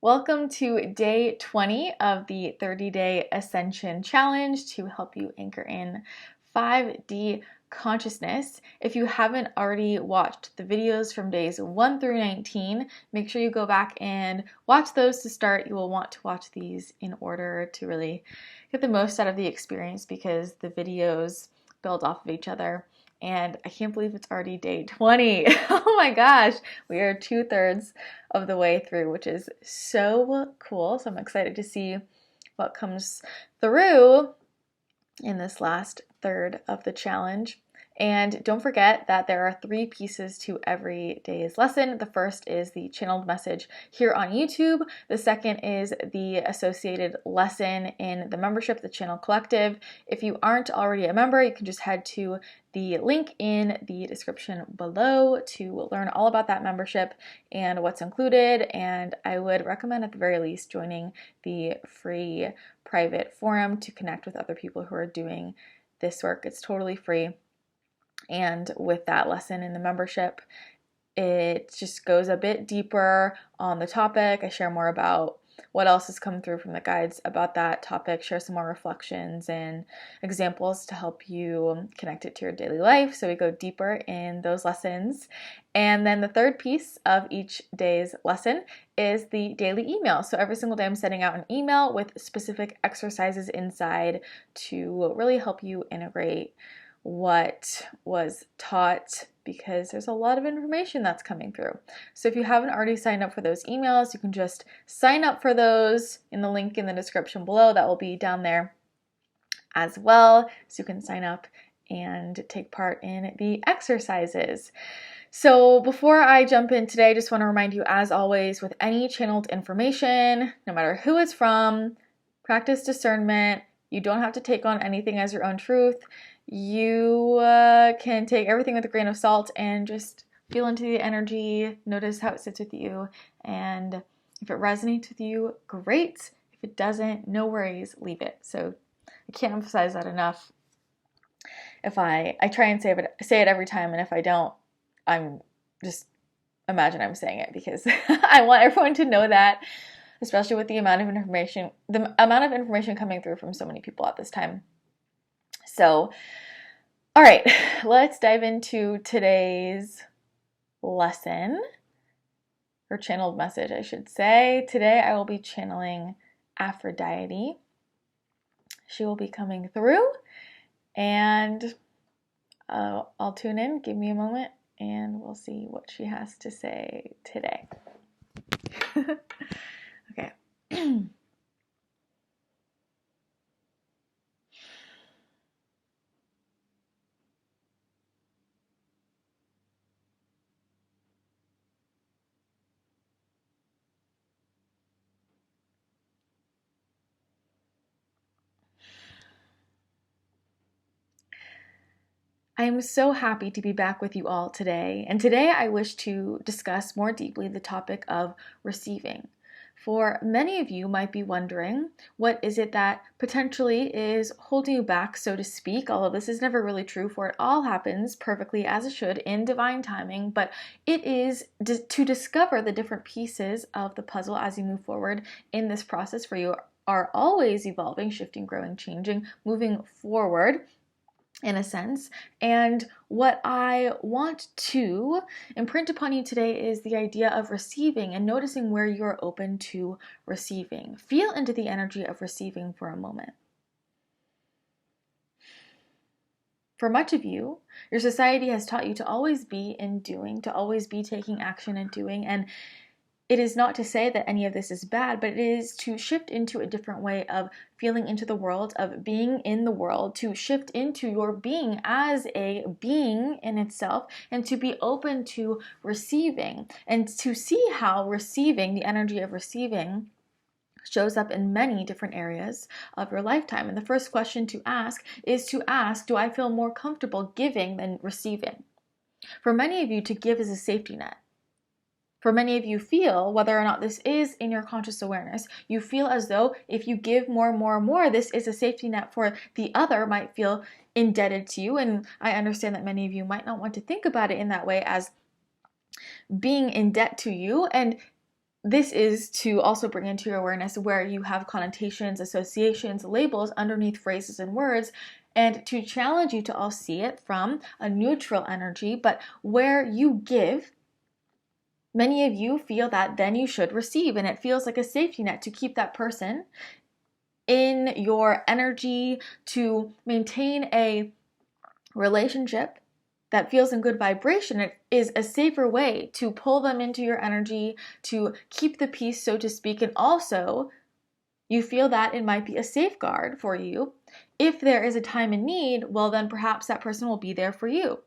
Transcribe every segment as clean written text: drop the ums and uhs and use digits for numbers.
Welcome to day 20 of the 30-day Ascension challenge to help you anchor in 5D consciousness. If you haven't already watched the videos from days 1 through 19, make sure you go back and watch those to start. You will want to watch these in order to really get the most out of the experience because the videos build off of each other. And I can't believe it's already day 20. Oh my gosh, we are 2/3 of the way through, which is so cool. So I'm excited to see what comes through in this last third of the challenge. And don't forget that there are 3 pieces to every day's lesson. The first is the channeled message here on YouTube. The second is the associated lesson in the membership, the Channel Collective. If you aren't already a member, you can just head to the link in the description below to learn all about that membership and what's included. And I would recommend at the very least joining the free private forum to connect with other people who are doing this work. It's totally free. And with that lesson in the membership, it just goes a bit deeper on the topic. I share more about what else has come through from the guides about that topic, share some more reflections and examples to help you connect it to your daily life. So we go deeper in those lessons. And then the third piece of each day's lesson is the daily email. So every single day I'm sending out an email with specific exercises inside to really help you integrate what was taught, because there's a lot of information that's coming through. So if you haven't already signed up for those emails, you can just sign up for those in the link in the description below. That will be down there as well. So you can sign up and take part in the exercises. So before I jump in today, I just want to remind you, as always, with any channeled information, no matter who it's from, practice discernment. You don't have to take on anything as your own truth. You can take everything with a grain of salt and just feel into the energy, notice how it sits with you, and if it resonates with you, great. If it doesn't, no worries, leave it. So I can't emphasize that enough. If I try and say it every time, and if I don't, I'm just imagine I'm saying it because I want everyone to know that, especially with the amount of information coming through from so many people at this time. So, all right, let's dive into today's lesson, or channeled message, I should say. Today I will be channeling Aphrodite. She will be coming through, and I'll tune in. Give me a moment, and we'll see what she has to say today. Okay. I am so happy to be back with you all today, and today I wish to discuss more deeply the topic of receiving. For many of you might be wondering, what is it that potentially is holding you back, so to speak, although this is never really true, for it all happens perfectly as it should in divine timing, but it is to discover the different pieces of the puzzle as you move forward in this process, for you are always evolving, shifting, growing, changing, moving forward, in a sense. And what I want to imprint upon you today is the idea of receiving and noticing where you're open to receiving. Feel into the energy of receiving for a moment. For much of you, your society has taught you to always be in doing, to always be taking action and doing, and it is not to say that any of this is bad, but it is to shift into a different way of feeling into the world, of being in the world, to shift into your being as a being in itself, and to be open to receiving, and to see how receiving, the energy of receiving, shows up in many different areas of your lifetime. And the first question to ask is to ask, do I feel more comfortable giving than receiving? For many of you, to give is a safety net. For many of you feel, whether or not this is in your conscious awareness, you feel as though if you give more, this is a safety net for the other, might feel indebted to you. And I understand that many of you might not want to think about it in that way, as being in debt to you. And this is to also bring into your awareness where you have connotations, associations, labels underneath phrases and words, and to challenge you to all see it from a neutral energy, but where you give, many of you feel that then you should receive, and it feels like a safety net to keep that person in your energy, to maintain a relationship that feels in good vibration. It is a safer way to pull them into your energy, to keep the peace, so to speak, and also you feel that it might be a safeguard for you. If there is a time in need, well, then perhaps that person will be there for you.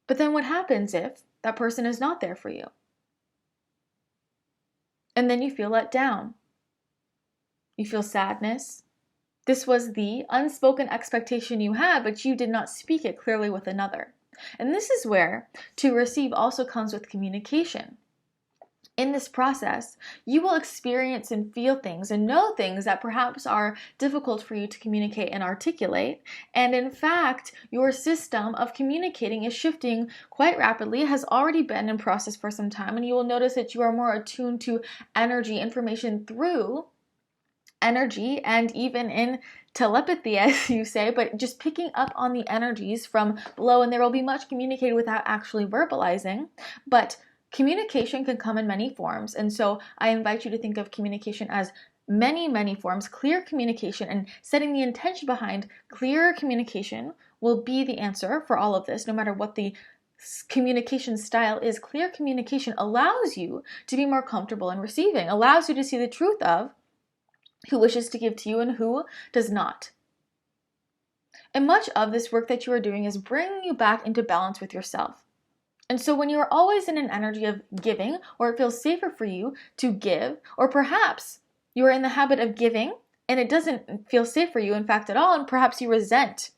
But then what happens if that person is not there for you? And then you feel let down. You feel sadness. This was the unspoken expectation you had, but you did not speak it clearly with another. And this is where to receive also comes with communication. In this process, you will experience and feel things and know things that perhaps are difficult for you to communicate and articulate. And in fact, your system of communicating is shifting quite rapidly, has already been in process for some time, and you will notice that you are more attuned to energy information through energy and even in telepathy, as you say, but just picking up on the energies from below, and there will be much communicated without actually verbalizing. But communication can come in many forms, and so I invite you to think of communication as many forms. Clear communication and setting the intention behind clear communication will be the answer for all of this, no matter what the communication style is. Clear communication allows you to be more comfortable in receiving, allows you to see the truth of who wishes to give to you and who does not. And much of this work that you are doing is bringing you back into balance with yourself. And so when you are always in an energy of giving, or it feels safer for you to give, or perhaps you are in the habit of giving and it doesn't feel safe for you, in fact, at all, and perhaps you resent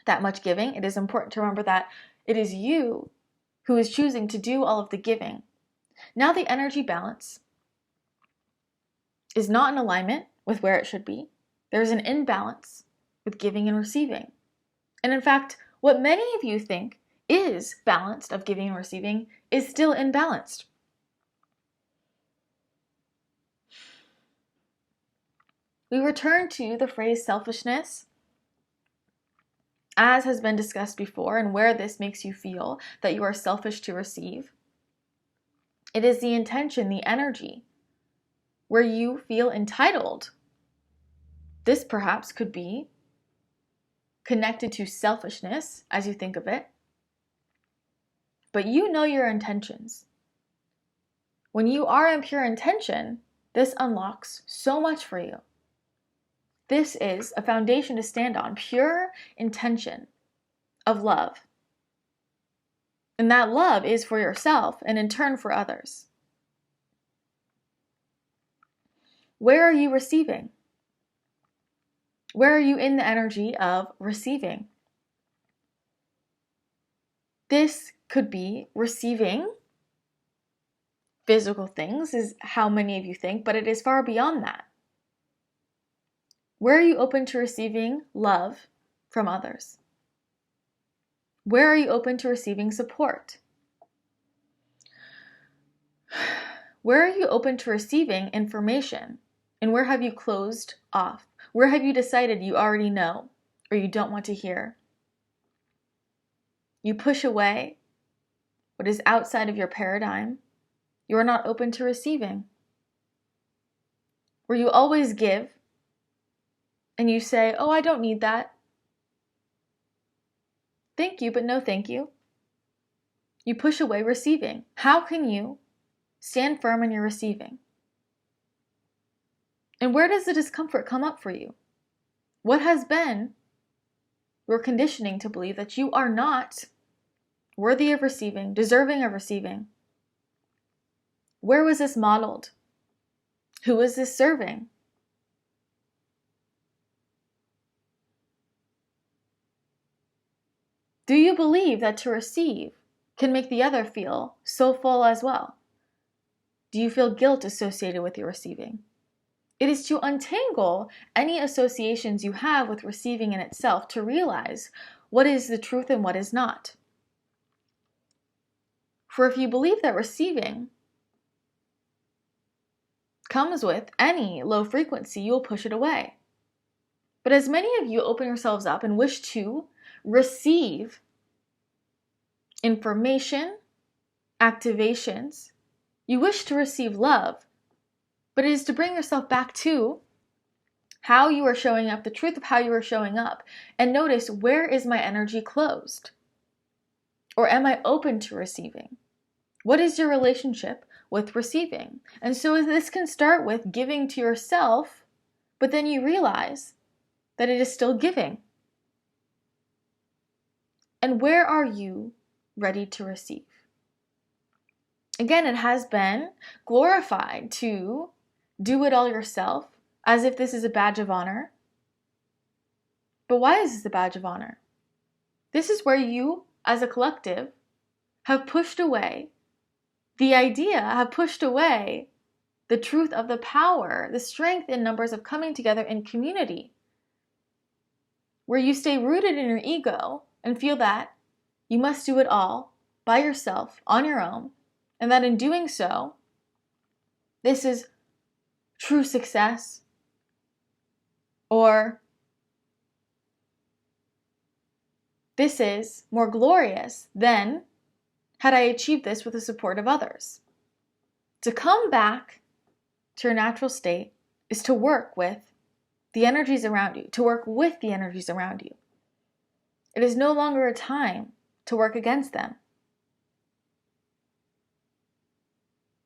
that much giving, it is important to remember that it is you who is choosing to do all of the giving. Now the energy balance is not in alignment with where it should be. There's an imbalance with giving and receiving. And in fact, what many of you think is balanced of giving and receiving is still imbalanced. We return to the phrase selfishness, as has been discussed before, and where this makes you feel that you are selfish to receive. It is the intention, the energy, where you feel entitled. This perhaps could be connected to selfishness as you think of it. But you know your intentions. When you are in pure intention, this unlocks so much for you. This is a foundation to stand on, pure intention of love. And that love is for yourself and in turn for others. Where are you receiving? Where are you in the energy of receiving? This could be receiving physical things, is how many of you think, but it is far beyond that. Where are you open to receiving love from others? Where are you open to receiving support? Where are you open to receiving information? And where have you closed off? Where have you decided you already know or you don't want to hear? You push away what is outside of your paradigm. You are not open to receiving. Where you always give and you say, oh, I don't need that. Thank you, but no thank you. You push away receiving. How can you stand firm in your receiving? And where does the discomfort come up for you? What has been your conditioning to believe that you are not worthy of receiving, deserving of receiving? Where was this modeled? Who was this serving? Do you believe that to receive can make the other feel so full as well? Do you feel guilt associated with your receiving? It is to untangle any associations you have with receiving in itself to realize what is the truth and what is not. For if you believe that receiving comes with any low frequency, you will push it away. But as many of you open yourselves up and wish to receive information, activations, you wish to receive love, but it is to bring yourself back to how you are showing up, the truth of how you are showing up, and notice, where is my energy closed? Or am I open to receiving? What is your relationship with receiving? And so this can start with giving to yourself, but then you realize that it is still giving. And where are you ready to receive? Again, it has been glorified to do it all yourself, as if this is a badge of honor. But why is this a badge of honor? This is where you, as a collective, have pushed away the idea, have pushed away the truth of the power, the strength in numbers of coming together in community, where you stay rooted in your ego and feel that you must do it all by yourself, on your own, and that in doing so, this is true success, or this is more glorious than had I achieved this with the support of others. To come back to your natural state is to work with the energies around you, to work with the energies around you. It is no longer a time to work against them.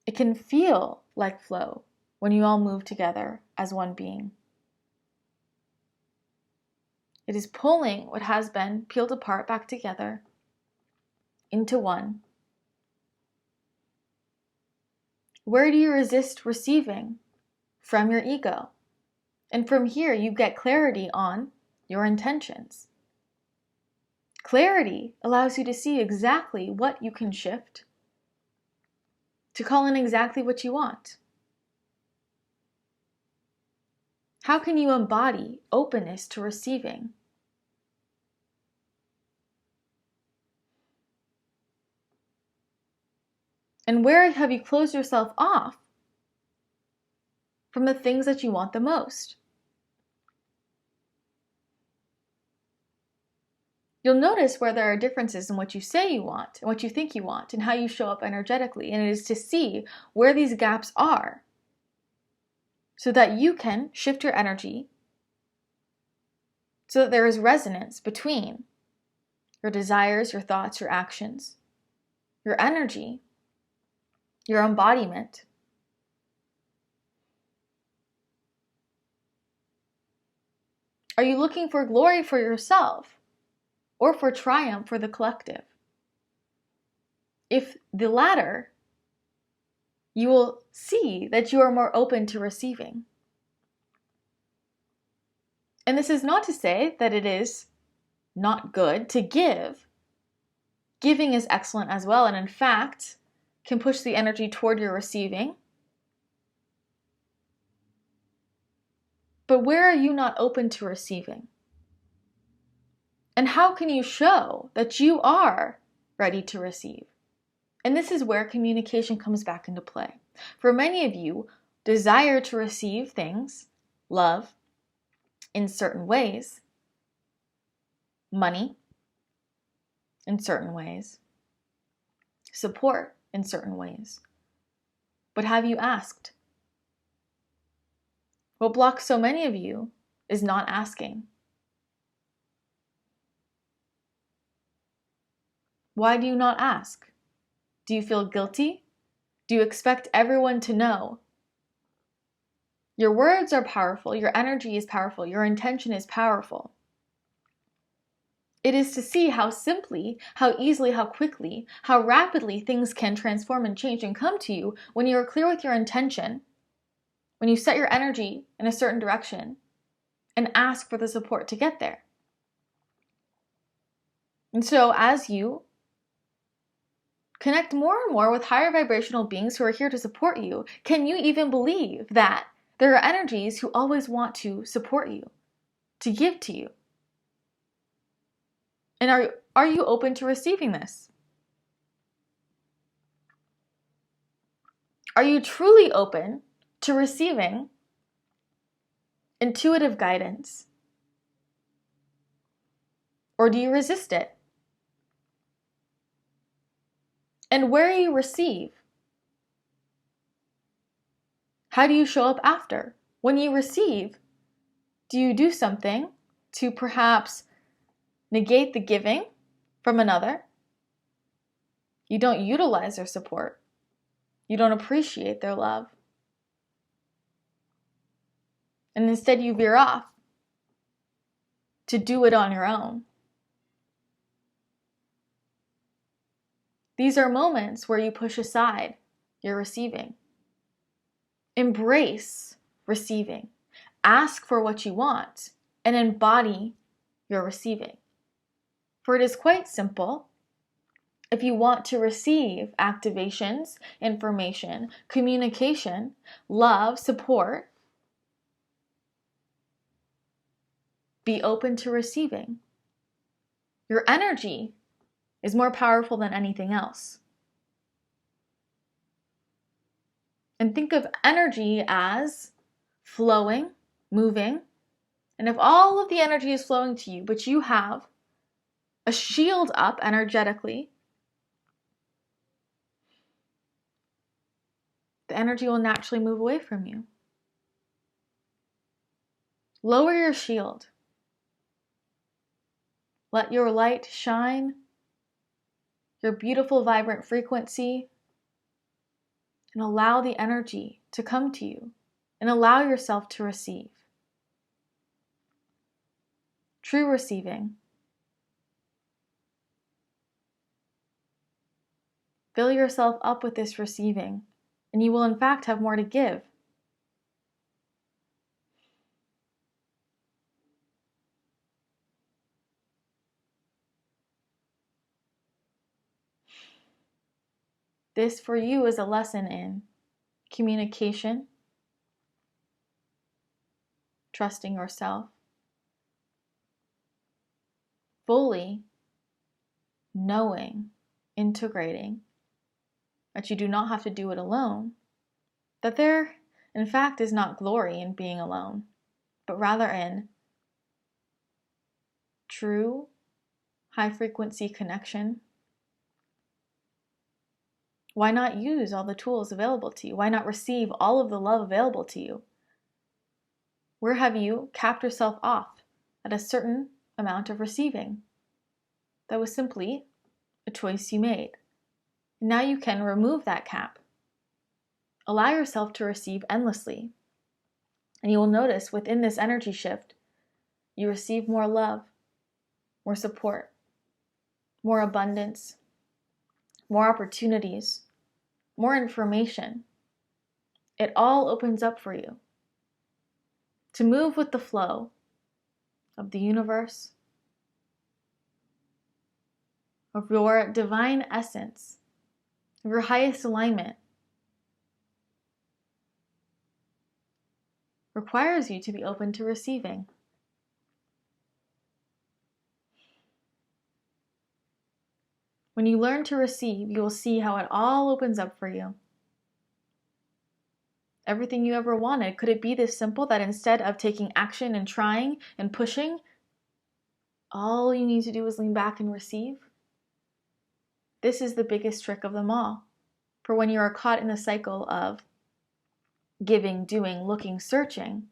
It can feel like flow when you all move together as one being. It is pulling what has been peeled apart back together into one. Where do you resist receiving? From your ego. And from here, you get clarity on your intentions. Clarity allows you to see exactly what you can shift, to call in exactly what you want. How can you embody openness to receiving? And where have you closed yourself off from the things that you want the most? You'll notice where there are differences in what you say you want and what you think you want and how you show up energetically. And it is to see where these gaps are so that you can shift your energy so that there is resonance between your desires, your thoughts, your actions, your energy, your embodiment. Are you looking for glory for yourself or for triumph for the collective? If the latter, you will see that you are more open to receiving. And this is not to say that it is not good to give. Giving is excellent as well, and in fact, can push the energy toward your receiving. But where are you not open to receiving? And how can you show that you are ready to receive? And this is where communication comes back into play. For many of you, desire to receive things, love, in certain ways, money, in certain ways, support in certain ways. But have you asked? What blocks so many of you is not asking. Why do you not ask? Do you feel guilty? Do you expect everyone to know? Your words are powerful, your energy is powerful, your intention is powerful. It is to see how simply, how easily, how quickly, how rapidly things can transform and change and come to you when you are clear with your intention, when you set your energy in a certain direction and ask for the support to get there. And so as you connect more and more with higher vibrational beings who are here to support you, can you even believe that there are energies who always want to support you, to give to you? And are you open to receiving this? Are you truly open to receiving intuitive guidance? Or do you resist it? And where you receive, how do you show up after? When you receive, do you do something to perhaps negate the giving from another? You don't utilize their support. You don't appreciate their love. And instead you veer off to do it on your own. These are moments where you push aside your receiving. Embrace receiving. Ask for what you want and embody your receiving. For it is quite simple. If you want to receive activations, information, communication, love, support, be open to receiving. Your energy is more powerful than anything else. And think of energy as flowing, moving. And if all of the energy is flowing to you, but you have a shield up energetically, the energy will naturally move away from you. Lower your shield. Let your light shine, your beautiful, vibrant frequency, and allow the energy to come to you and allow yourself to receive. True receiving. Fill yourself up with this receiving, and you will in fact have more to give. This for you is a lesson in communication, trusting yourself, fully knowing, integrating that you do not have to do it alone, that there in fact is not glory in being alone, but rather in true high frequency connection. Why not use all the tools available to you? Why not receive all of the love available to you? Where have you capped yourself off at a certain amount of receiving? That was simply a choice you made. Now you can remove that cap. Allow yourself to receive endlessly. And you will notice within this energy shift, you receive more love, more support, more abundance, more opportunities, more information. It all opens up for you to move with the flow of the universe, of your divine essence, of your highest alignment. Requires you to be open to receiving. When you learn to receive, you will see how it all opens up for you. Everything you ever wanted. Could it be this simple that instead of taking action and trying and pushing, all you need to do is lean back and receive? This is the biggest trick of them all. For when you are caught in the cycle of giving, doing, looking, searching,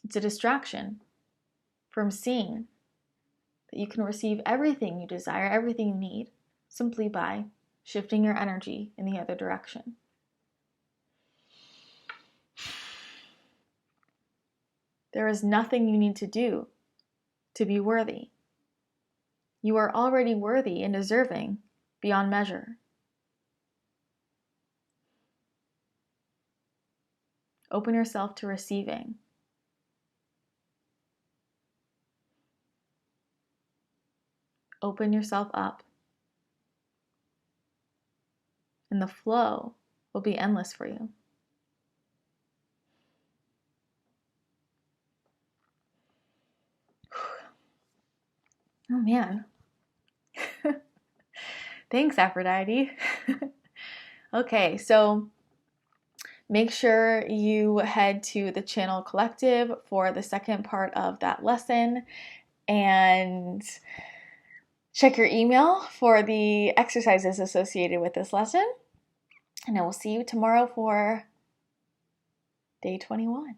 it's a distraction from seeing that you can receive everything you desire, everything you need, simply by shifting your energy in the other direction. There is nothing you need to do to be worthy. You are already worthy and deserving beyond measure. Open yourself to receiving. Open yourself up. And the flow will be endless for you. Oh man. Thanks, Aphrodite. Okay, so Make sure you head to the Channel Collective for the second part of that lesson and check your email for the exercises associated with this lesson. And I will see you tomorrow for day 21.